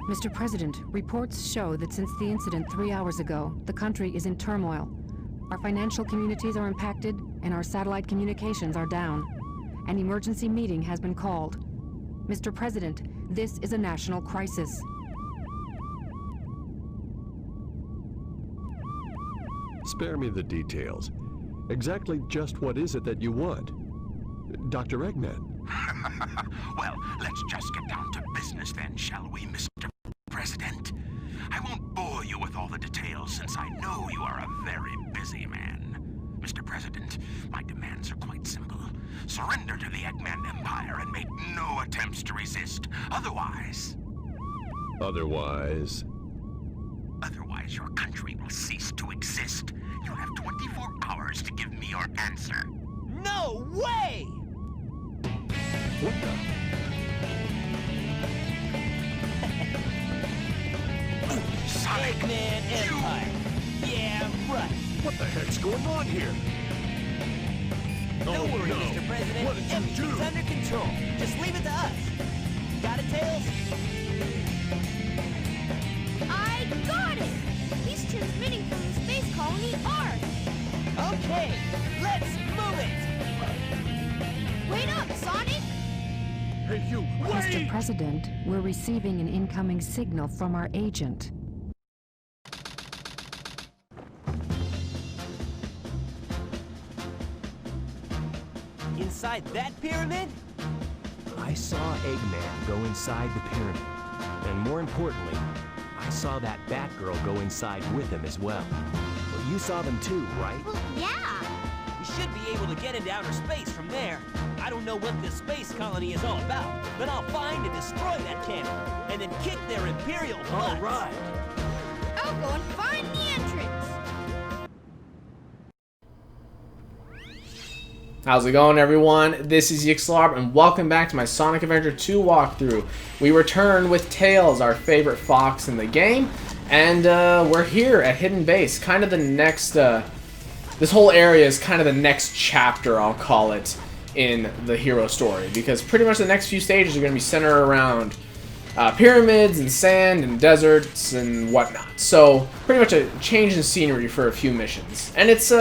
Mr. President, reports show that since the incident 3 hours ago, the country is in turmoil. Our financial communities are impacted, and our satellite communications are down. An emergency meeting has been called. Mr. President, this is a national crisis. Spare me the details. Exactly just what is it that you want? Dr. Eggman. Well, let's just get down to business then, shall we, Mr. President? I won't bore you with all the details since I know you are a very busy man. Mr. President, my demands are quite simple. Surrender to the Eggman Empire and make no attempts to resist. Otherwise, your country will cease to exist. You'll have 24 hours to give me your answer. No way! What the? Sonic, Eggman Empire. Yeah, right. What the heck's going on here? Don't worry, no. Mr. President. What did you Everything's do? under control. Just leave it to us. Got it, Tails? I got it! He's transmitting from the space colony Ark. Okay, let's move it! Wait up, Sonic! Hey, you, Mr. wait! President, we're receiving an incoming signal from our agent. Inside that pyramid? I saw Eggman go inside the pyramid. And more importantly, I saw that Batgirl go inside with him as well. Well, you saw them too, right? Well, yeah. We should be able to get into outer space from there. I don't know what this space colony is all about, but I'll find and destroy that cannon, and then kick their Imperial butts. All right. I'll go and find the entrance. How's it going, everyone? This is Yxlarb, and welcome back to my Sonic Adventure 2 walkthrough. We return with Tails, our favorite fox in the game, and we're here at Hidden Base. Kind of the next, this whole area is kind of the next chapter, I'll call it, in the hero story, because pretty much the next few stages are going to be centered around pyramids and sand and deserts and whatnot. So pretty much a change in scenery for a few missions, and it's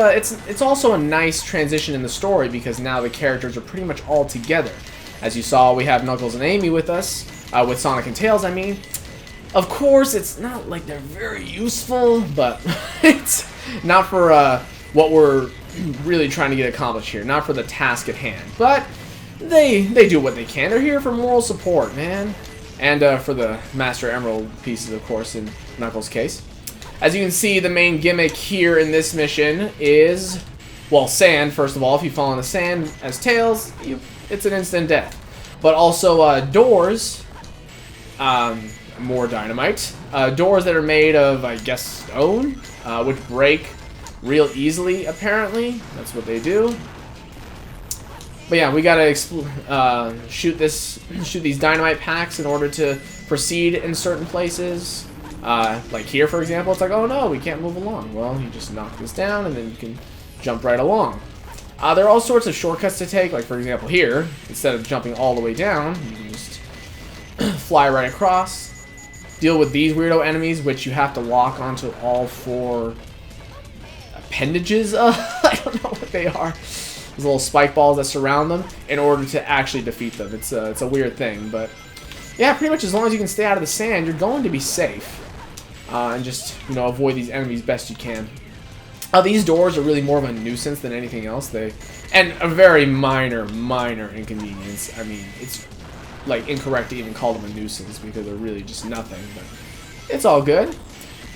also a nice transition in the story because now the characters are pretty much all together. As you saw, we have Knuckles and Amy with us, with Sonic and Tails. I mean, of course, it's not like they're very useful, but it's not for what we're really trying to get accomplished here. Not for the task at hand, but they do what they can. They're here for moral support, man. And for the Master Emerald pieces, of course, in Knuckles' case. As you can see, the main gimmick here in this mission is, well, sand, first of all. If you fall in the sand as Tails, it's an instant death. But also doors, more dynamite. Doors that are made of, I guess, stone, which break real easily, apparently. That's what they do. But yeah, we gotta shoot these dynamite packs in order to proceed in certain places. Like here, for example, it's like, oh no, we can't move along. Well, you just knock this down, and then you can jump right along. There are all sorts of shortcuts to take. Like for example, here, instead of jumping all the way down, you can just fly right across. Deal with these weirdo enemies, which you have to lock onto all four appendages. I don't know what they are. Those little spike balls that surround them in order to actually defeat them. It's a weird thing, but yeah, pretty much as long as you can stay out of the sand, you're going to be safe. And just, you know, avoid these enemies best you can. These doors are really more of a nuisance than anything else. And a very minor inconvenience. I mean, it's like incorrect to even call them a nuisance because they're really just nothing, but it's all good.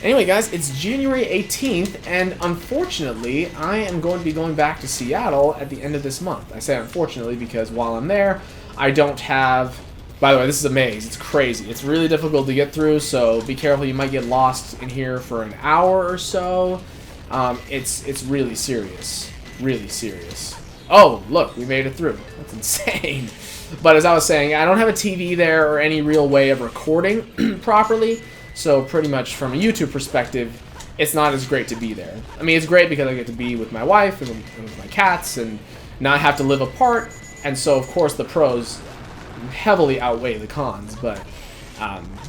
Anyway, guys, it's January 18th, and unfortunately, I am going to be going back to Seattle at the end of this month. I say unfortunately because while I'm there, I don't have... By the way, this is a maze. It's crazy. It's really difficult to get through, so be careful. You might get lost in here for an hour or so. It's really serious. Really serious. Oh, look, we made it through. That's insane. But as I was saying, I don't have a TV there or any real way of recording properly. So pretty much from a YouTube perspective, it's not as great to be there. I mean, it's great because I get to be with my wife and with my cats and not have to live apart. And so, of course, the pros heavily outweigh the cons. But,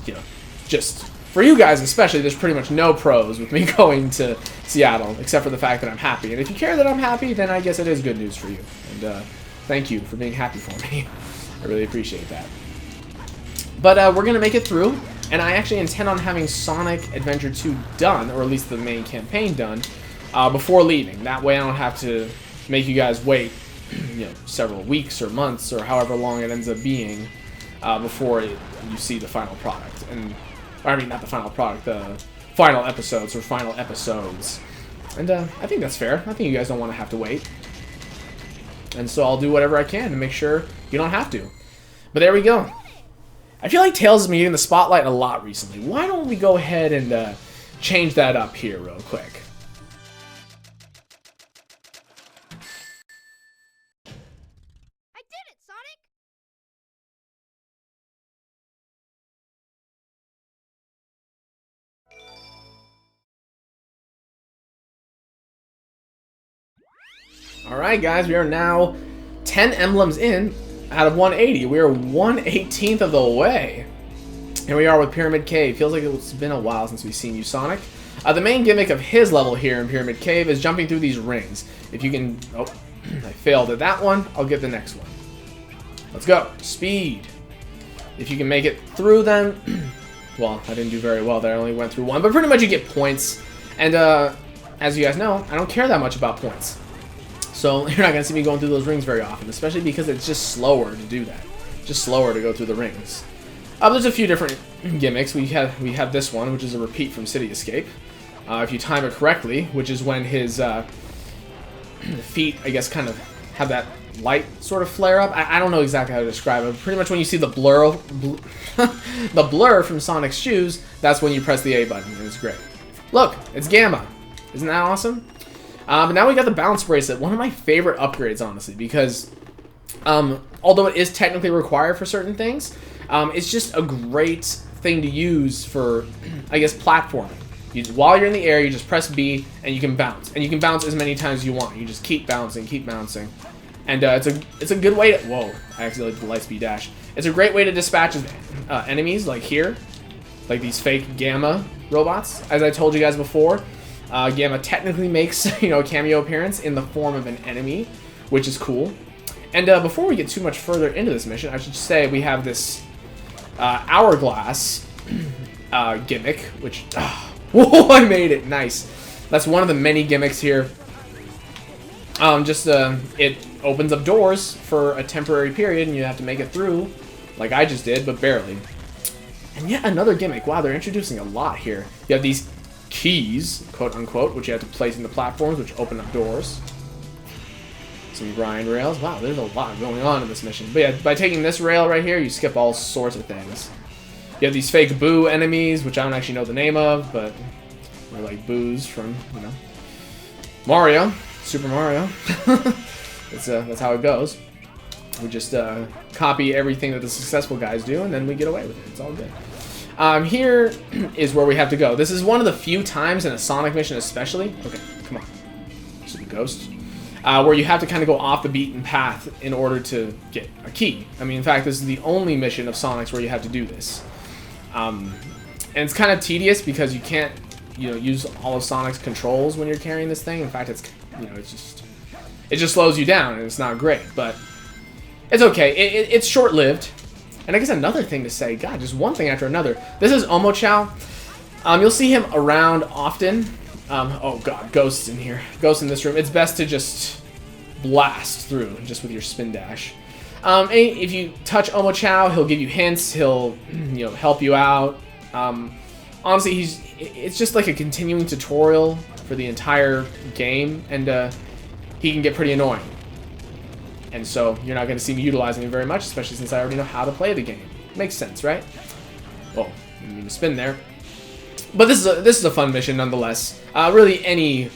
you know, just for you guys especially, there's pretty much no pros with me going to Seattle, except for the fact that I'm happy. And if you care that I'm happy, then I guess it is good news for you. And thank you for being happy for me. I really appreciate that. But we're going to make it through, and I actually intend on having Sonic Adventure 2 done, or at least the main campaign done, before leaving. That way I don't have to make you guys wait, several weeks or months or however long it ends up being before you see the final product. And I mean, not the final product, the final episodes or final episodes. And I think that's fair. I think you guys don't want to have to wait. And so I'll do whatever I can to make sure you don't have to. But there we go. I feel like Tails has been getting the spotlight a lot recently. Why don't we go ahead and change that up here real quick? I did it, Sonic! Alright guys, we are now 10 emblems in out of 180. We are 1/18th of the way. Here we are with Pyramid Cave. Feels like it's been a while since we've seen you, Sonic. The main gimmick of his level here in Pyramid Cave is jumping through these rings. If you can... Oh, I failed at that one. I'll get the next one. Let's go. Speed. If you can make it through them... Well, I didn't do very well there. I only went through one. But pretty much you get points. And as you guys know, I don't care that much about points. So you're not going to see me going through those rings very often, especially because it's just slower to do that. Just slower to go through the rings. There's a few different gimmicks. We have this one, which is a repeat from City Escape. If you time it correctly, which is when his feet, I guess, kind of have that light sort of flare up. I don't know exactly how to describe it. Pretty much when you see the blur, the blur from Sonic's shoes, that's when you press the A button, and it's great. Look, it's Gamma. Isn't that awesome? But now we got the bounce bracelet, one of my favorite upgrades, honestly, because although it is technically required for certain things, it's just a great thing to use for, I guess, platforming. While you're in the air, you just press B, and you can bounce. And you can bounce as many times as you want. You just keep bouncing, And it's a good way to... Whoa, I accidentally did the Lightspeed Dash. It's a great way to dispatch enemies, like here. Like these fake Gamma robots. As I told you guys before, Gamma technically makes a cameo appearance in the form of an enemy, which is cool. And before we get too much further into this mission, I should say we have this hourglass gimmick, which whoa, I made it nice. That's one of the many gimmicks here. It opens up doors for a temporary period, and you have to make it through, like I just did, but barely. And yet another gimmick. Wow, they're introducing a lot here. You have these keys, quote unquote, which you have to place into platforms, which open up doors. Some grind rails. Wow, there's a lot going on in this mission. But yeah, by taking this rail right here, you skip all sorts of things. You have these fake Boo enemies, which I don't actually know the name of, but they're like Boos from, Mario, Super Mario. That's how it goes. We just copy everything that the successful guys do, and then we get away with it. It's all good. Here is where we have to go. This is one of the few times in a Sonic mission especially. Okay, come on. Stupid ghost. Where you have to kind of go off the beaten path in order to get a key. I mean, in fact, this is the only mission of Sonic's where you have to do this. And it's kind of tedious because you can't, use all of Sonic's controls when you're carrying this thing. In fact, it's, it just slows you down, and it's not great. But it's okay. It's short-lived. And I guess another thing to say, God, just one thing after another. This is Omochao. You'll see him around often. Oh God, ghosts in here. Ghosts in this room. It's best to just blast through just with your spin dash. And if you touch Omochao, he'll give you hints. He'll, help you out. Honestly, it's just like a continuing tutorial for the entire game, and he can get pretty annoying. And so you're not going to see me utilizing him very much, especially since I already know how to play the game. Makes sense, right? Oh, I didn't mean to spin there. But this is a fun mission nonetheless. Really, any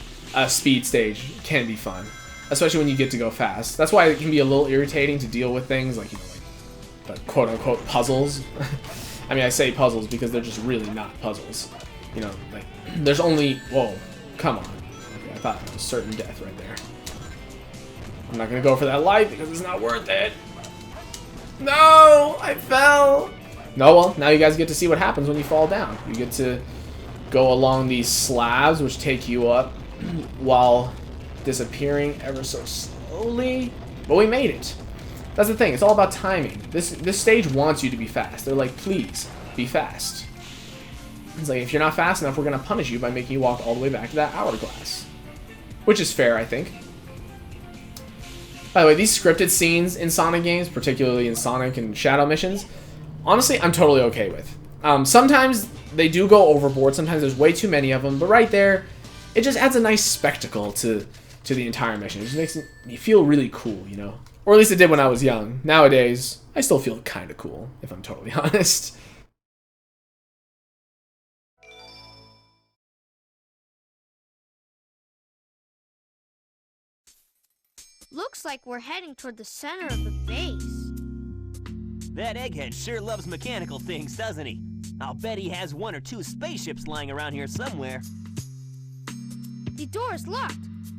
speed stage can be fun, especially when you get to go fast. That's why it can be a little irritating to deal with things like, like the quote-unquote puzzles. I mean, I say puzzles because they're just really not puzzles. Like, there's only... Whoa, come on. Okay, I thought it was certain death right there. I'm not going to go for that light because it's not worth it. No! I fell! No, well, now you guys get to see what happens when you fall down. You get to go along these slabs, which take you up while disappearing ever so slowly. But we made it. That's the thing. It's all about timing. This stage wants you to be fast. They're like, please, be fast. It's like, if you're not fast enough, we're going to punish you by making you walk all the way back to that hourglass. Which is fair, I think. By the way, these scripted scenes in Sonic games, particularly in Sonic and Shadow missions, honestly, I'm totally okay with. Sometimes they do go overboard. Sometimes there's way too many of them. But right there, it just adds a nice spectacle to the entire mission. It just makes me feel really cool, you know? Or at least it did when I was young. Nowadays, I still feel kind of cool, if I'm totally honest. Looks like we're heading toward the center of the base. That egghead sure loves mechanical things, doesn't he? I'll bet he has 1 or 2 spaceships lying around here somewhere. The door's locked.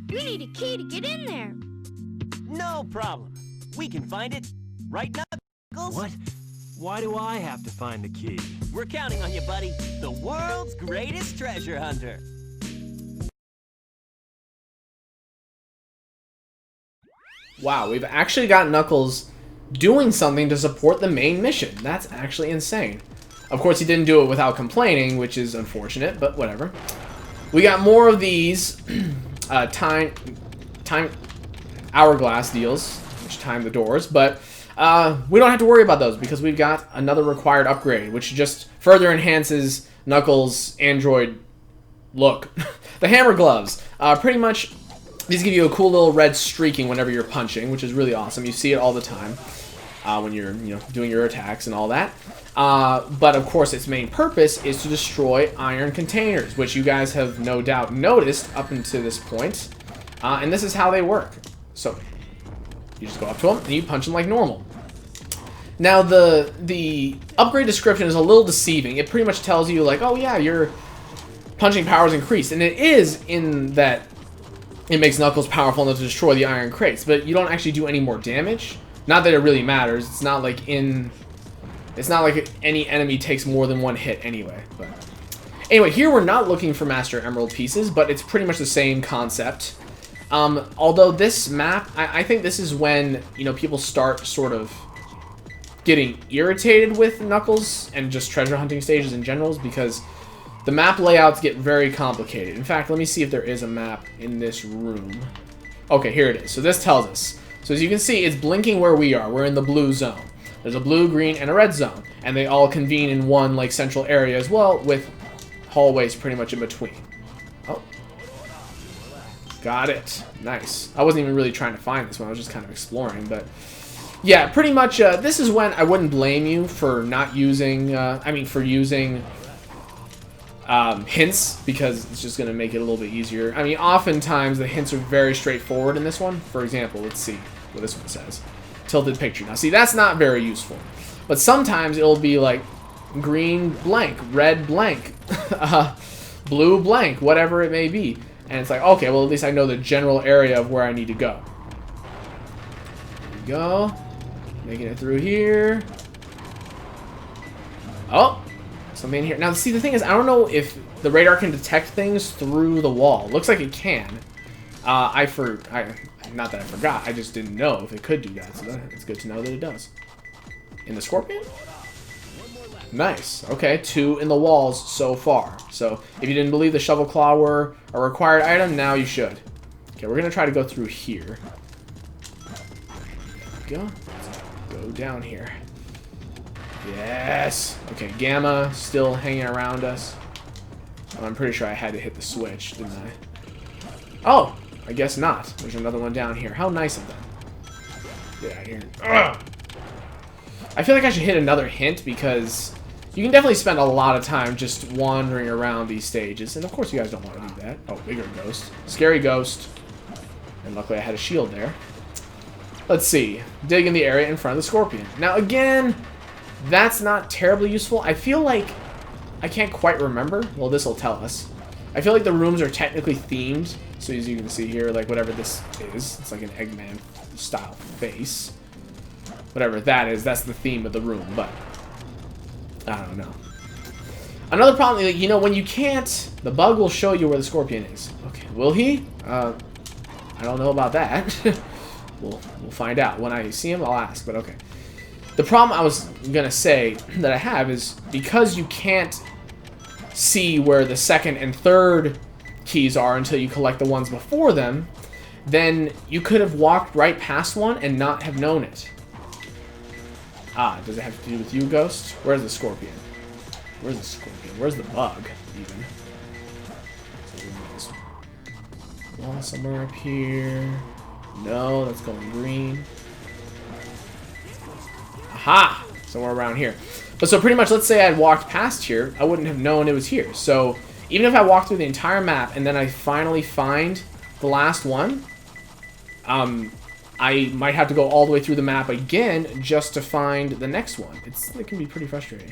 We need a key to get in there. No problem. We can find it. Right, Knuckles? What? Why do I have to find the key? We're counting on you, buddy. The world's greatest treasure hunter. Wow, we've actually got Knuckles doing something to support the main mission. That's actually insane. Of course, he didn't do it without complaining, which is unfortunate, but whatever. We got more of these time hourglass deals, which time the doors, but we don't have to worry about those because we've got another required upgrade, which just further enhances Knuckles' android look. The hammer gloves. Pretty much, these give you a cool little red streaking whenever you're punching, which is really awesome. You see it all the time when you're doing your attacks and all that. But of course, its main purpose is to destroy iron containers, which you guys have no doubt noticed up until this point. And this is how they work. So you just go up to them and you punch them like normal. Now the upgrade description is a little deceiving. It pretty much tells you like, oh yeah, your punching power is increased, and it is in that it makes Knuckles powerful enough to destroy the iron crates, but you don't actually do any more damage. Not that it really matters. It's not like any enemy takes more than one hit anyway. But anyway, here we're not looking for Master Emerald pieces, but it's pretty much the same concept. Although this map, I think this is when people start sort of getting irritated with Knuckles and just treasure hunting stages in general, because the map layouts get very complicated. In fact, let me see if there is a map in this room. Okay, here it is. So this tells us. So as you can see, it's blinking where we are. We're in the blue zone. There's a blue, green, and a red zone. And they all convene in one like central area as well, with hallways pretty much in between. Oh. Got it. Nice. I wasn't even really trying to find this one. I was just kind of exploring, but yeah, pretty much this is when I wouldn't blame you for not using, for using hints, because it's just going to make it a little bit easier. I mean, oftentimes the hints are very straightforward in this one. For example, let's see what this one says. Tilted picture. Now, see, that's not very useful. But sometimes it'll be like green blank, red blank, blue blank, whatever it may be. And it's like, okay, well, at least I know the general area of where I need to go. There we go. Making it through here. Oh! Something in here. Now, see, the thing is, I don't know if the radar can detect things through the wall. Looks like it can. Not that I forgot. I just didn't know if it could do that. So it's good to know that it does. In the Scorpion? Nice. Okay, 2 in the walls so far. So if you didn't believe the shovel claw were a required item, now you should. Okay, we're gonna try to go through here. There we go. Let's go down here. Yes! Okay, Gamma still hanging around us. Oh, I'm pretty sure I had to hit the switch, didn't I? Oh! I guess not. There's another one down here. How nice of them. Get out of here. Ugh! I feel like I should hit another hint, because you can definitely spend a lot of time just wandering around these stages. And of course you guys don't want to do that. Oh, bigger ghost. Scary ghost. And luckily I had a shield there. Let's see. Dig in the area in front of the Scorpion. Now again, that's not terribly useful. I feel like I can't quite remember. Well, this will tell us. I feel like the rooms are technically themed. So as you can see here, like whatever this is, it's like an Eggman style face. Whatever that is, that's the theme of the room. But I don't know. Another problem, like, you know, when you can't, the bug will show you where the scorpion is. Okay, will he? I don't know about that. we'll find out. When I see him, I'll ask, but okay. The problem I was gonna say that I have is because you can't see where the second and third keys are until you collect the ones before them, then you could have walked right past one and not have known it. Ah, does it have to do with you, Ghost? Where's the scorpion? Where's the scorpion? Where's the bug, even? Well, somewhere up here. No, that's going green. Aha! Somewhere around here. But so pretty much, let's say I'd walked past here, I wouldn't have known it was here. So even if I walked through the entire map and then I finally find the last one, I might have to go all the way through the map again just to find the next one. It can be pretty frustrating.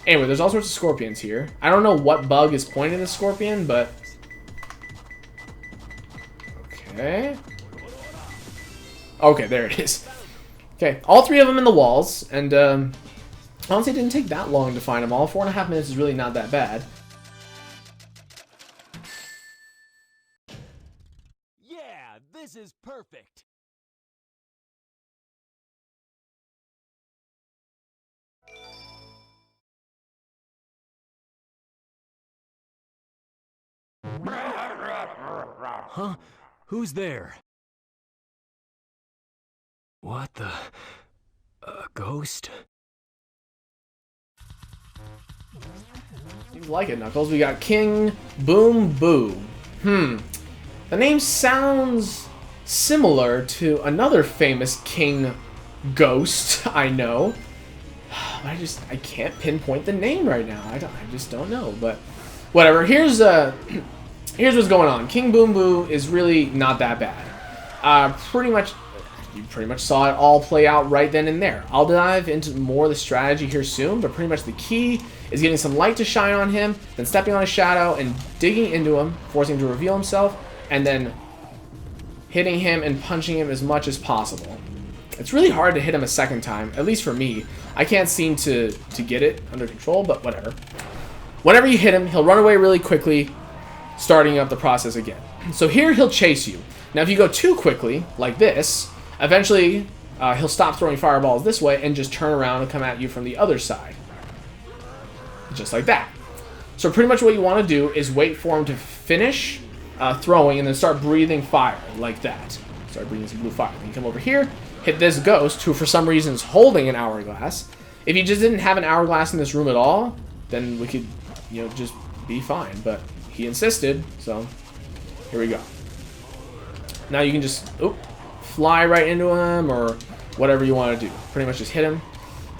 Anyway, there's all sorts of scorpions here. I don't know what bug is pointing at the scorpion, but... Okay. Okay, there it is. Okay, all three of them in the walls, and honestly, it didn't take that long to find them all. 4.5 minutes is really not that bad. Yeah, this is perfect. Huh? Who's there? What the... A ghost? Seems like it, Knuckles. We got King Boom Boo. The name sounds similar to another famous king ghost I know. I can't pinpoint the name right now. I just don't know, but whatever. Here's what's going on. King Boom Boo is really not that bad. You pretty much saw it all play out right then and there. I'll dive into more of the strategy here soon, but pretty much the key is getting some light to shine on him, then stepping on his shadow and digging into him, forcing him to reveal himself, and then hitting him and punching him as much as possible. It's really hard to hit him a second time, at least for me. I can't seem to get it under control, but whatever. Whenever you hit him, he'll run away really quickly, starting up the process again. So here he'll chase you. Now if you go too quickly, like this, eventually he'll stop throwing fireballs this way and just turn around and come at you from the other side. Just like that. So pretty much what you want to do is wait for him to finish throwing and then start breathing fire like that. Start breathing some blue fire. Then you come over here, hit this ghost who for some reason is holding an hourglass. If you just didn't have an hourglass in this room at all, then we could, just be fine. But he insisted, so here we go. Now you can just fly right into him or whatever you want to do. Pretty much just hit him.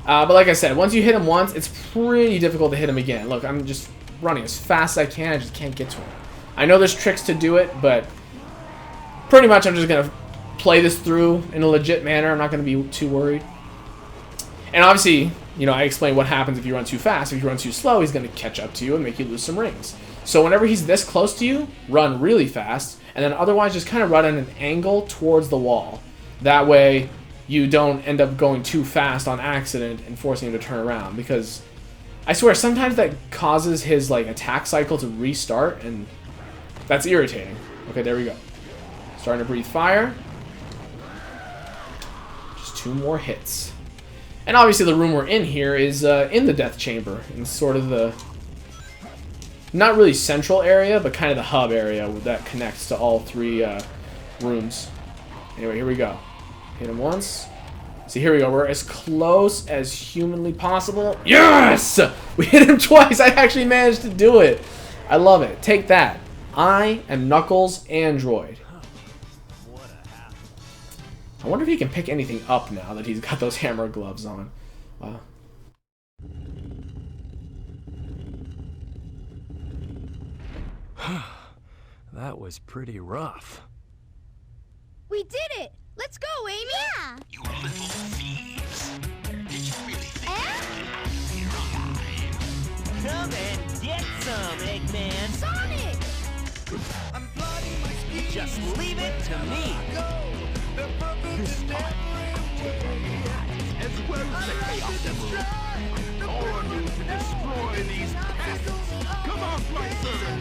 But like I said, once you hit him once, it's pretty difficult to hit him again. Look, I'm just running as fast as I can. I just can't get to him. I know there's tricks to do it, but pretty much I'm just going to play this through in a legit manner. I'm not going to be too worried. And obviously, I explained what happens if you run too fast. If you run too slow, he's going to catch up to you and make you lose some rings. So whenever he's this close to you, run really fast. And then otherwise just kind of run at an angle towards the wall. That way you don't end up going too fast on accident and forcing him to turn around. Because I swear sometimes that causes his attack cycle to restart, and that's irritating. Okay, there we go. Starting to breathe fire. Just 2 more hits. And obviously the room we're in here is in the death chamber. In sort of the... not really central area, but kind of the hub area that connects to all 3 rooms. Anyway, here we go. Hit him once. See, here we go. We're as close as humanly possible. Yes! We hit him twice. I actually managed to do it. I love it. Take that. I am Knuckles Android. I wonder if he can pick anything up now that he's got those hammer gloves on. Wow. That was pretty rough. We did it! Let's go, Amy! Yeah! You little thieves. Did you really think you're alive? Come and get some, Eggman. Sonic! Just leave it to me. As well as the chaos emerald. All on you to destroy these pests. Come on, Flightster.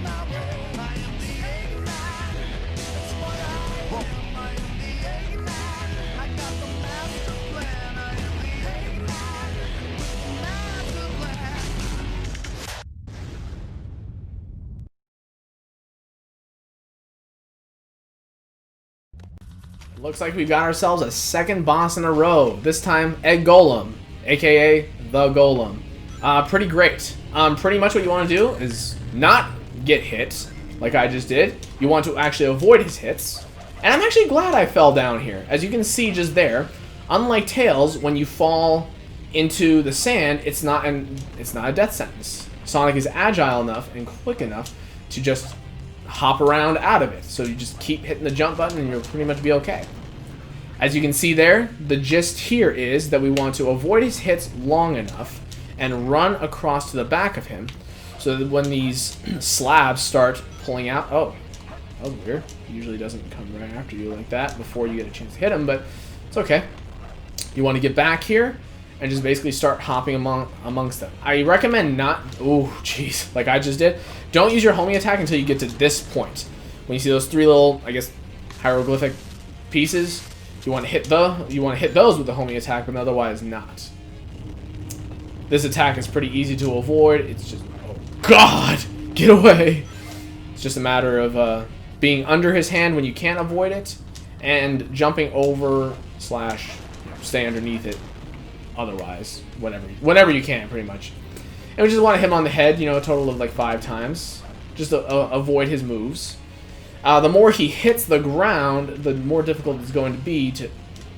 Looks like we got ourselves a second boss in a row. This time, Egg Golem, aka the Golem. Pretty great. Pretty much what you want to do is not get hit, like I just did. You want to actually avoid his hits. And I'm actually glad I fell down here. As you can see just there, unlike Tails, when you fall into the sand, it's not a death sentence. Sonic is agile enough and quick enough to just hop around out of it. So you just keep hitting the jump button and you'll pretty much be okay. As you can see there, the gist here is that we want to avoid his hits long enough and run across to the back of him so that when these slabs start pulling out... Oh, that was weird. He usually doesn't come right after you like that before you get a chance to hit him, but it's okay. You want to get back here and just basically start hopping amongst them. I recommend not... Oh, jeez. Like I just did. Don't use your homing attack until you get to this point. When you see those three little, I guess, hieroglyphic pieces, you want to hit those with the homing attack, but otherwise not. This attack is pretty easy to avoid. It's just... Oh, God! Get away! It's just a matter of being under his hand when you can't avoid it, and jumping over / stay underneath it. Otherwise, whenever you can, pretty much. And we just want to hit him on the head, you know, a total of like 5 times, just to avoid his moves. The more he hits the ground, the more difficult it's going to be to...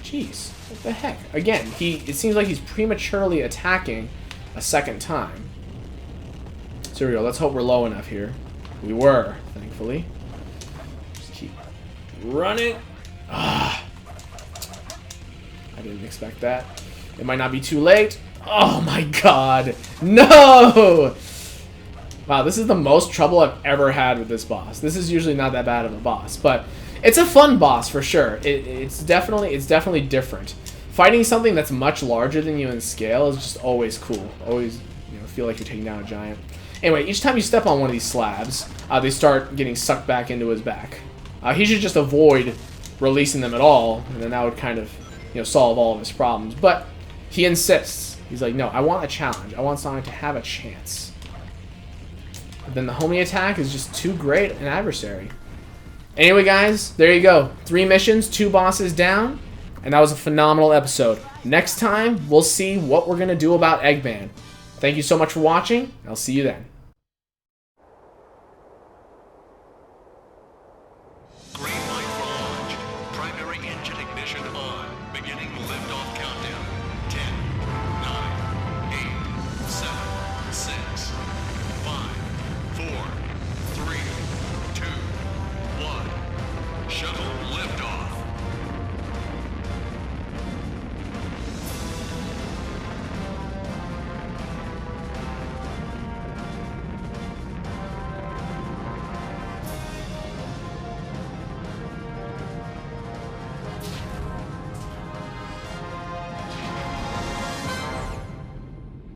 Jeez, what the heck? Again, it seems like he's prematurely attacking a second time. So here we go. Let's hope we're low enough here. We were, thankfully. Just keep running. Ah, I didn't expect that. It might not be too late. Oh my God. No! Wow, this is the most trouble I've ever had with this boss. This is usually not that bad of a boss, but it's a fun boss for sure. It's definitely different. Fighting something that's much larger than you in scale is just always cool. Always, you know, feel like you're taking down a giant. Anyway, each time you step on one of these slabs, they start getting sucked back into his back. He should just avoid releasing them at all, and then that would kind of, you know, solve all of his problems. But he insists. He's like, no, I want a challenge. I want Sonic to have a chance. But then the homing attack is just too great an adversary. Anyway, guys, there you go. 3 missions, 2 bosses down, and that was a phenomenal episode. Next time, we'll see what we're going to do about Eggman. Thank you so much for watching, and I'll see you then. Green light for launch. Primary engine ignition on. Beginning liftoff countdown. 10,